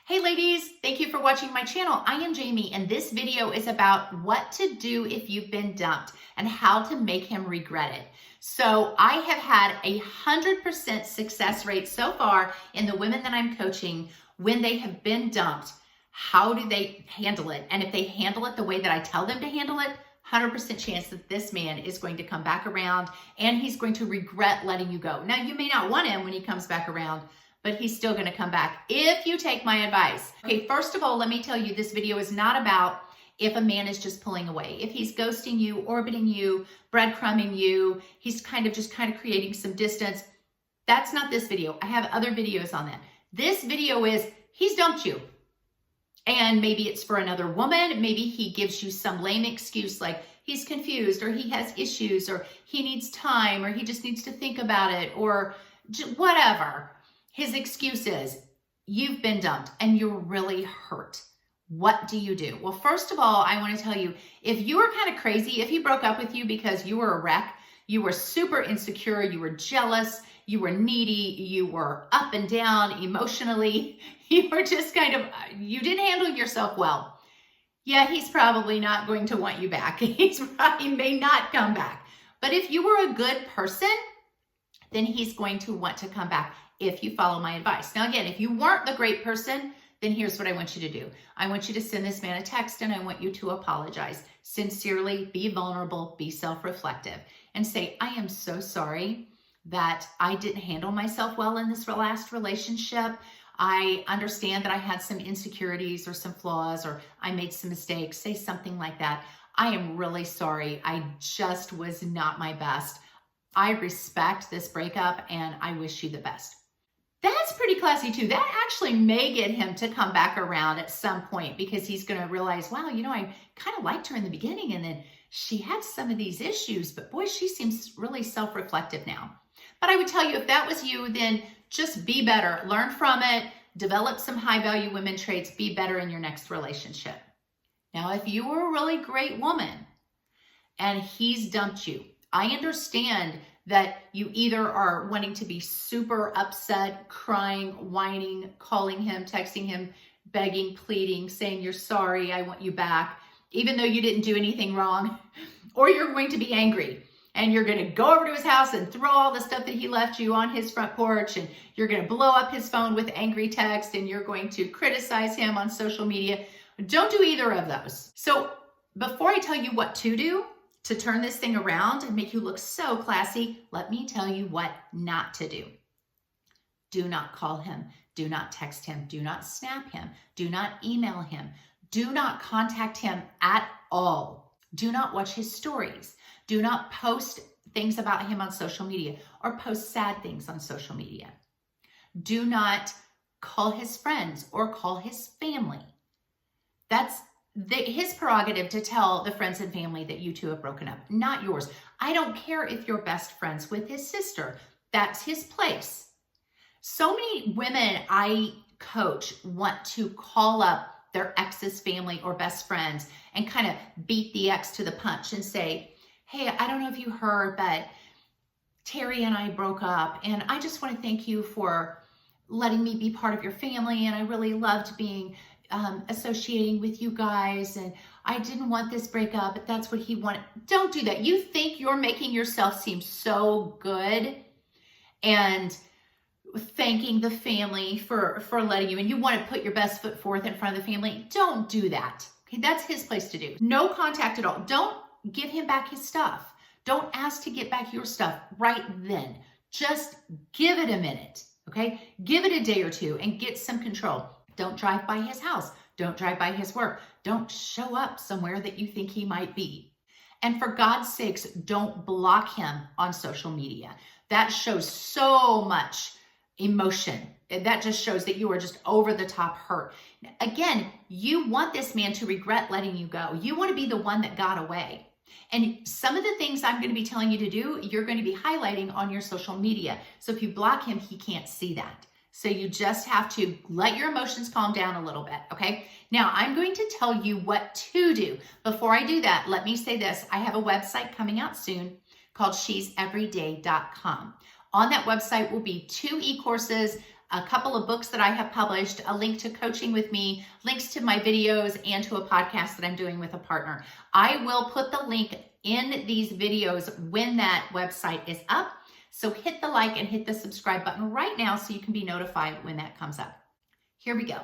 Hey ladies, thank you for watching my channel. I am Jamie and this video is about what to do if you've been dumped and how to make him regret it. So I have had 100% success rate so far in the women that I'm coaching when they have been dumped. How do they handle it? And if they handle it the way that I tell them to handle it, 100% chance that this man is going to come back around and he's going to regret letting you go. Now you may not want him when he comes back around, but he's still going to come back if you take my advice. Okay, first of all, let me tell you, this video is not about if a man is just pulling away. If he's ghosting you, orbiting you, breadcrumbing you, he's kind of creating some distance. That's not this video. I have other videos on that. This video is he's dumped you. And maybe it's for another woman. Maybe he gives you some lame excuse like he's confused or he has issues or he needs time or he just needs to think about it or whatever. His excuse is, you've been dumped and you're really hurt. What do you do? Well, first of all, I want to tell you, if you were kind of crazy, if he broke up with you because you were a wreck, you were super insecure, you were jealous, you were needy, you were up and down emotionally, you were just you didn't handle yourself well. Yeah, he's probably not going to want you back. He may not come back. But if you were a good person, then he's going to want to come back if you follow my advice. Now, again, if you weren't the great person, then here's what I want you to do. I want you to send this man a text and I want you to apologize. Sincerely, be vulnerable, be self-reflective, and say, I am so sorry that I didn't handle myself well in this last relationship. I understand that I had some insecurities or some flaws or I made some mistakes. Say something like that. I am really sorry. I just was not my best. I respect this breakup and I wish you the best. That's pretty classy too. That actually may get him to come back around at some point because he's going to realize, wow, I kind of liked her in the beginning and then she had some of these issues, but boy, she seems really self-reflective now. But I would tell you, if that was you, then just be better. Learn from it. Develop some high-value women traits. Be better in your next relationship. Now, if you were a really great woman and he's dumped you, I understand that you either are wanting to be super upset, crying, whining, calling him, texting him, begging, pleading, saying you're sorry, I want you back, even though you didn't do anything wrong, or you're going to be angry and you're going to go over to his house and throw all the stuff that he left you on his front porch and you're going to blow up his phone with angry text and you're going to criticize him on social media. Don't do either of those. So before I tell you what to do to turn this thing around and make you look so classy, let me tell you what not to do. Do not call him. Do not text him. Do not snap him. Do not email him. Do not contact him at all. Do not watch his stories. Do not post things about him on social media or post sad things on social media. Do not call his friends or call his family. That's his prerogative to tell the friends and family that you two have broken up, not yours. I don't care if you're best friends with his sister. That's his place. So many women I coach want to call up their ex's family or best friends and kind of beat the ex to the punch and say, hey, I don't know if you heard, but Terry and I broke up and I just want to thank you for letting me be part of your family and I really loved being associating with you guys and I didn't want this breakup, but that's what he wanted. Don't do that. You think you're making yourself seem so good and thanking the family for letting you, and you want to put your best foot forth in front of the family. Don't do that. Okay, that's his place to do. No contact at all. Don't give him back his stuff. Don't ask to get back your stuff right then. Just give it a minute. Okay, give it a day or two and get some control. Don't drive by his house. Don't drive by his work. Don't show up somewhere that you think he might be. And for God's sakes, don't block him on social media. That shows so much emotion. That just shows that you are just over the top hurt. Again, you want this man to regret letting you go. You want to be the one that got away. And some of the things I'm going to be telling you to do, you're going to be highlighting on your social media. So if you block him, he can't see that. So you just have to let your emotions calm down a little bit, okay? Now, I'm going to tell you what to do. Before I do that, let me say this. I have a website coming out soon called sheseveryday.com. On that website will be 2 e-courses, a couple of books that I have published, a link to coaching with me, links to my videos, and to a podcast that I'm doing with a partner. I will put the link in these videos when that website is up. So hit the like and hit the subscribe button right now so you can be notified when that comes up. Here we go.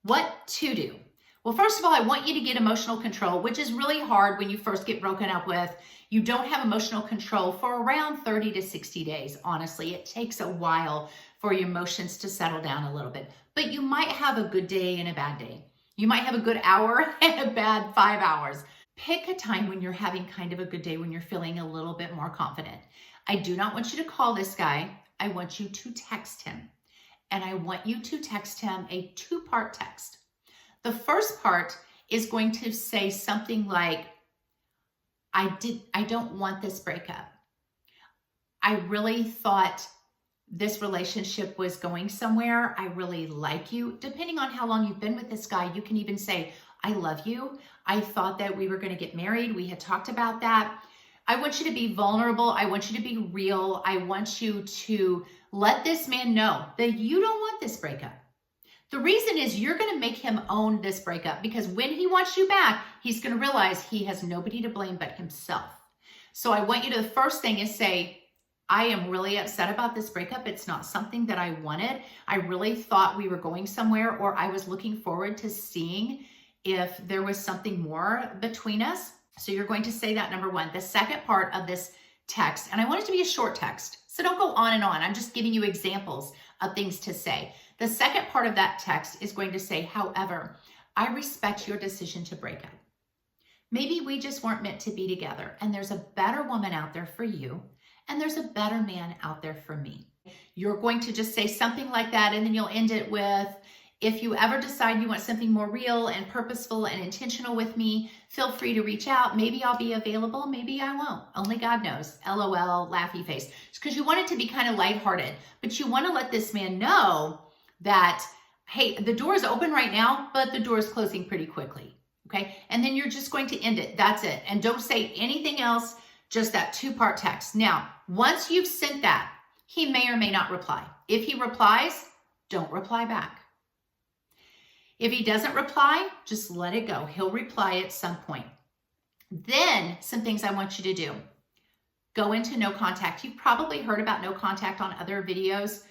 What to do? Well, first of all, I want you to get emotional control, which is really hard when you first get broken up with. You don't have emotional control for around 30 to 60 days. Honestly, it takes a while for your emotions to settle down a little bit, but you might have a good day and a bad day. You might have a good hour and a bad 5 hours. Pick a time when you're having kind of a good day, when you're feeling a little bit more confident. I do not want you to call this guy. I want you to text him. And I want you to text him a 2-part text. The first part is going to say something like, I don't want this breakup. I really thought this relationship was going somewhere. I really like you. Depending on how long you've been with this guy, you can even say, I love you. I thought that we were going to get married. We had talked about that. I want you to be vulnerable. I want you to be real. I want you to let this man know that you don't want this breakup. The reason is you're going to make him own this breakup, because when he wants you back, he's going to realize he has nobody to blame but himself. So I want you to, the first thing is say, I am really upset about this breakup. It's not something that I wanted. I really thought we were going somewhere, or I was looking forward to seeing if there was something more between us. So you're going to say that, number one. The second part of this text, and I want it to be a short text, so don't go on and on. I'm just giving you examples of things to say. The second part of that text is going to say, however, I respect your decision to break up. Maybe we just weren't meant to be together, and there's a better woman out there for you, and there's a better man out there for me. You're going to just say something like that, and then you'll end it with, if you ever decide you want something more real and purposeful and intentional with me, feel free to reach out. Maybe I'll be available. Maybe I won't. Only God knows. LOL, laughy face. It's because you want it to be kind of lighthearted, but you want to let this man know that, hey, the door is open right now, but the door is closing pretty quickly. Okay. And then you're just going to end it. That's it. And don't say anything else, just that 2-part text. Now, once you've sent that, he may or may not reply. If he replies, don't reply back. If he doesn't reply, just let it go. He'll reply at some point. Then some things I want you to do. Go into no contact. You've probably heard about no contact on other videos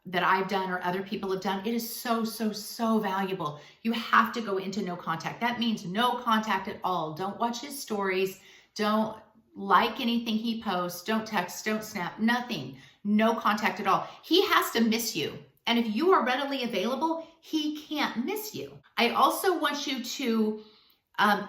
that I've done or other people have done. It is so, so, so valuable. You have to go into no contact. That means no contact at all. Don't watch his stories. Don't like anything he posts. Don't text, don't snap, nothing. No contact at all. He has to miss you. And if you are readily available, he can't miss you. I also want you to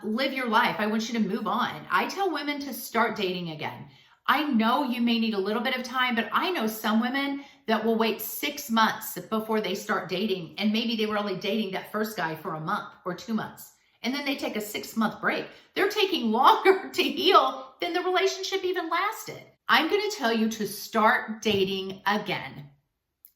live your life. I want you to move on. I tell women to start dating again. I know you may need a little bit of time, but I know some women that will wait 6 months before they start dating. And maybe they were only dating that first guy for a month or 2 months. And then they take a 6-month break. They're taking longer to heal than the relationship even lasted. I'm going to tell you to start dating again.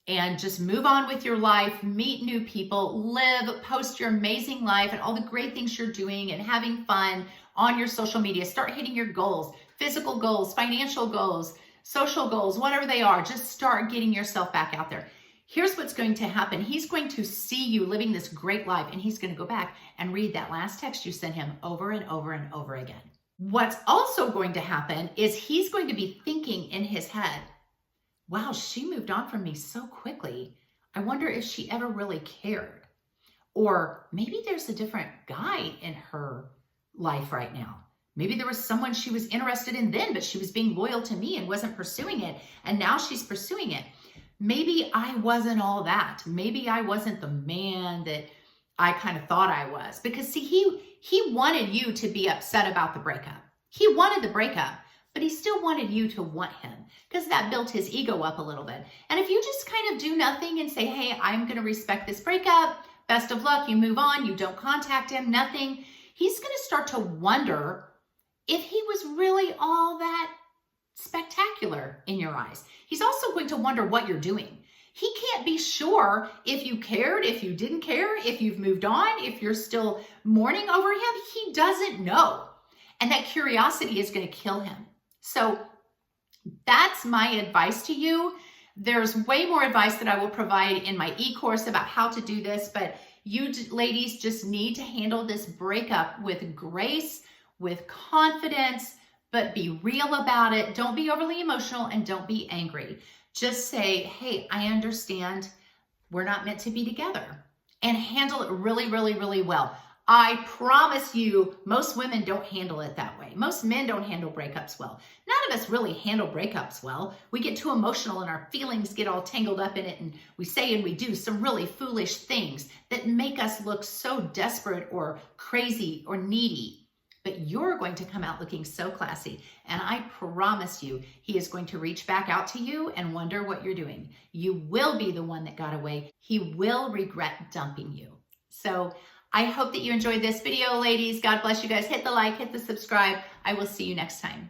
And just move on with your life, meet new people, live, post your amazing life and all the great things you're doing and having fun on your social media. Start hitting your goals, physical goals, financial goals, social goals, whatever they are. Just start getting yourself back out there. Here's what's going to happen. He's going to see you living this great life, and he's going to go back and read that last text you sent him over and over and over again. What's also going to happen is he's going to be thinking in his head, wow, she moved on from me so quickly. I wonder if she ever really cared. Or maybe there's a different guy in her life right now. Maybe there was someone she was interested in then, but she was being loyal to me and wasn't pursuing it. And now she's pursuing it. Maybe I wasn't all that. Maybe I wasn't the man that I kind of thought I was. Because see, he wanted you to be upset about the breakup. He wanted the breakup, but he still wanted you to want him, because that built his ego up a little bit. And if you just kind of do nothing and say, hey, I'm going to respect this breakup, best of luck, you move on, you don't contact him, nothing, he's going to start to wonder if he was really all that spectacular in your eyes. He's also going to wonder what you're doing. He can't be sure if you cared, if you didn't care, if you've moved on, if you're still mourning over him. He doesn't know. And that curiosity is going to kill him. So that's my advice to you. There's way more advice that I will provide in my e-course about how to do this, but you ladies just need to handle this breakup with grace, with confidence, but be real about it. Don't be overly emotional and don't be angry. Just say, hey, I understand we're not meant to be together, and handle it really, really, really well. I promise you, most women don't handle it that way. Most men don't handle breakups well. None of us really handle breakups well. We get too emotional and our feelings get all tangled up in it, and we say and we do some really foolish things that make us look so desperate or crazy or needy. But you're going to come out looking so classy. And I promise you, he is going to reach back out to you and wonder what you're doing. You will be the one that got away. He will regret dumping you. So I hope that you enjoyed this video, ladies. God bless you guys. Hit the like, hit the subscribe. I will see you next time.